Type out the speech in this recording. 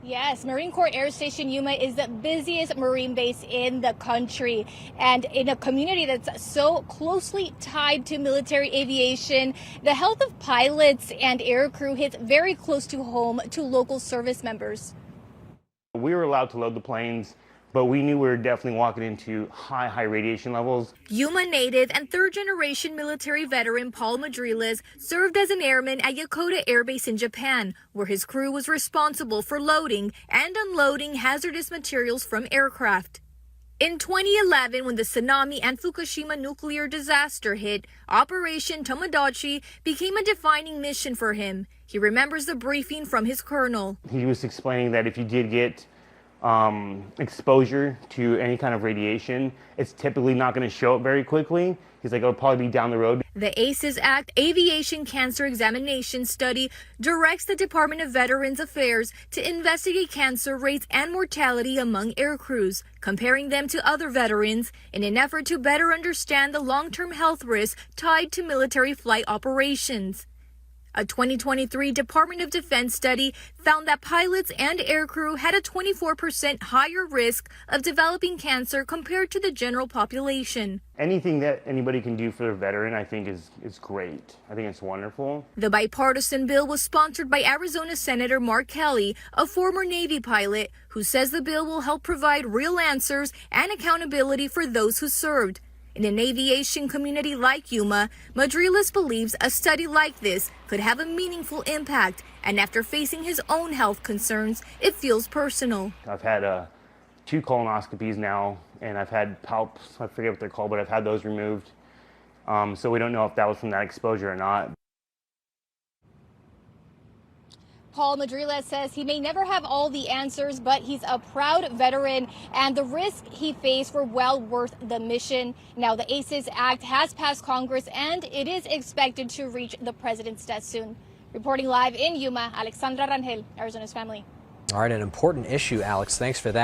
Yes, Marine Corps Air Station Yuma is the busiest Marine base in the country, and in a community that's so closely tied to military aviation, the health of pilots and aircrew hits very close to home to local service members. We were allowed to load the planes, but we knew we were definitely walking into high radiation levels. Yuma native and third-generation military veteran Paul Madriles served as an airman at Yokota Air Base in Japan, where his crew was responsible for loading and unloading hazardous materials from aircraft. In 2011, when the tsunami and Fukushima nuclear disaster hit, Operation Tomodachi became a defining mission for him. He remembers the briefing from his colonel. He was explaining that if you did get exposure to any kind of radiation, it's typically not going to show up very quickly. He's like, it'll probably be down the road. The ACES Act Aviation Cancer Examination Study directs the Department of Veterans Affairs to investigate cancer rates and mortality among aircrews, comparing them to other veterans in an effort to better understand the long-term health risks tied to military flight operations. A 2023 Department of Defense study found that pilots and aircrew had a 24% higher risk of developing cancer compared to the general population. Anything that anybody can do for their veteran, I think is great. I think it's wonderful. The bipartisan bill was sponsored by Arizona Senator Mark Kelly, a former Navy pilot, who says the bill will help provide real answers and accountability for those who served. In an aviation community like Yuma, Madriles believes a study like this could have a meaningful impact, and after facing his own health concerns, it feels personal. I've had 2 colonoscopies now, and I've had palps, I forget what they're called, but I've had those removed. So we don't know if that was from that exposure or not. Paul Madriles says he may never have all the answers, but he's a proud veteran, and the risk he faced were well worth the mission. Now, the ACES Act has passed Congress, and it is expected to reach the president's desk soon. Reporting live in Yuma, Alexandra Rangel, Arizona's Family. All right, an important issue, Alex. Thanks for that.